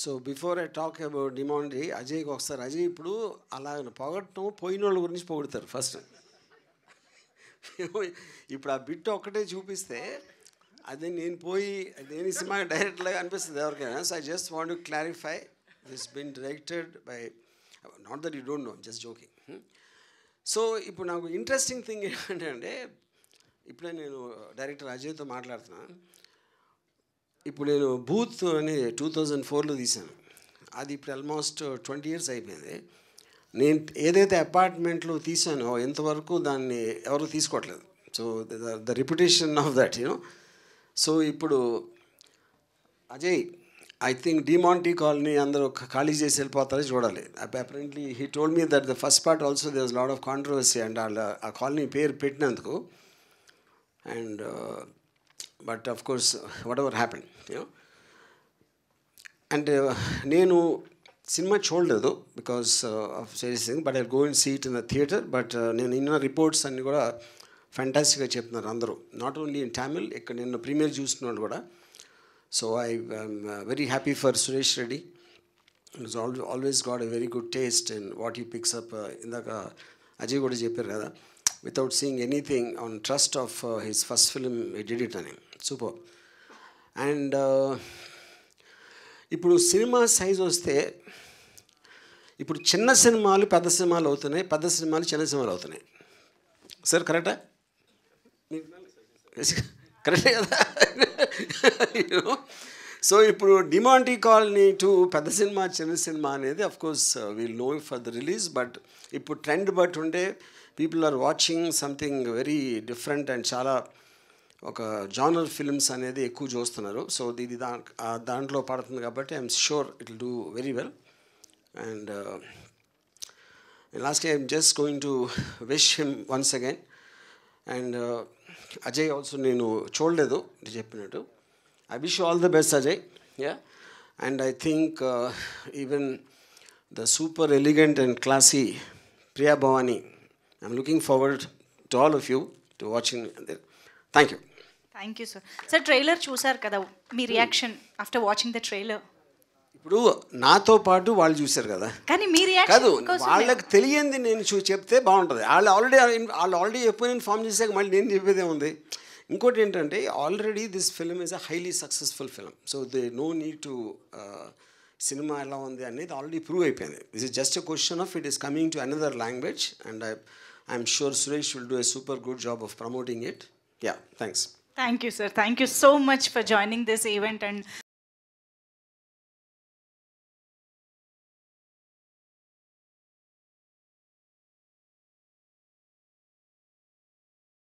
So before I talk about Demonte, అజయ్కి ఒకసారి అజయ్ ఇప్పుడు అలా పొగట్టం పోయిన వాళ్ళ గురించి పొగుడతారు ఫస్ట్. ఇప్పుడు ఆ బిట్ ఒక్కటే చూపిస్తే అదే నేను పోయి నేను సినిమా డైరెక్ట్గా అనిపిస్తుంది ఎవరికైనా. So I just want to clarify this been directed by, not that you don't know, just joking. So ఇప్పుడు నాకు ఇంట్రెస్టింగ్ థింగ్ ఏంటంటే అంటే ఇప్పుడే నేను డైరెక్టర్ అజయ్తో మాట్లాడుతున్నాను. ఇప్పుడు నేను బూత్ అని 2004లో తీశాను. అది ఇప్పుడు ఆల్మోస్ట్ 20 years అయిపోయింది. నేను ఏదైతే అపార్ట్మెంట్లో తీసానో ఇంతవరకు దాన్ని ఎవరు తీసుకోవట్లేదు. So the reputation of that you know. So ఇప్పుడు Ajay I think Demonte colony అందరూ ఖాళీ చేసి వెళ్ళిపోతారో చూడాలి. Apparently he told me that the first part also there was lot of controversy and ఆ కాలనీ పేరు పెట్టినందుకు. And but of course what happen you know. And నేను సినిమా చూడలేదు because of serious thing, but I go and see it in the theatre. But నేను ఇన్న reports అన్నీ కూడా ఫ్యాంటాస్టిక్గా చెప్తున్నారు అందరూ, నాట్ ఓన్లీ ఇన్ తమిళ్, ఇక్కడ నిన్న ప్రీమియర్ చూస్తున్నాడు కూడా. So I'm very happy for Suresh Reddy. Is always got a very good taste in what he picks up. ఇందాక అజయ్ కూడా చెప్పారు కదా, without seeing anything on trust of his first film he did it అని. Super. And ఇప్పుడు cinema size వస్తే ఇప్పుడు చిన్న సినిమాలు పెద్ద సినిమాలు అవుతున్నాయి, పెద్ద సినిమాలు చిన్న సినిమాలు అవుతున్నాయి. సార్ కరెక్టా? కరెక్టే కదా? సో ఇప్పుడు డిమాంటీ కాలనీ టు పెద్ద సినిమా చిన్న సినిమా అనేది of course we'll know for the release. But ఇప్పుడు ట్రెండ్ బట్టి ఉంటే people are watching something very different and చాలా ఒక జానర్ ఫిల్మ్స్ అనేది ఎక్కువ చూస్తున్నారు. సో ఇది దాంట్లో పడుతుంది కాబట్టి I'm sure it will do very well. And last I'm just going to wish him once again. And Ajay also నేను చూడలేదు చెప్పినట్టు. I wish you all the best Ajay. Yeah. And I think even the super elegant and classy Priya Bhavani, I'm looking forward to all of you to watching. Thank you. Thank you sir. Sir trailer చూసారు కదా, మీ reaction after watching the trailer? ఇప్పుడు నాతో పాటు వాళ్ళు చూశారు కదా, కానీ మీ రియాక్షన్ కాదు వాళ్ళకి తెలియంది నేను చెప్తే బాగుంటుంది. వాళ్ళు ఆల్రెడీ ఒపీనియన్ ఫామ్ చేశాక మళ్ళీ నేను చెప్పేదే ఉంది. ఇంకోటి ఏంటంటే already this film is a highly successful film. So they know need to cinema ఎలా ఉంది అనేది ఆల్రెడీ ప్రూవ్ అయిపోయింది. This is just a question of it is coming to another language. And I'm sure Suresh will do a super good job of promoting it. Yeah, thanks. Thank you, sir. Thank you so much for joining this event and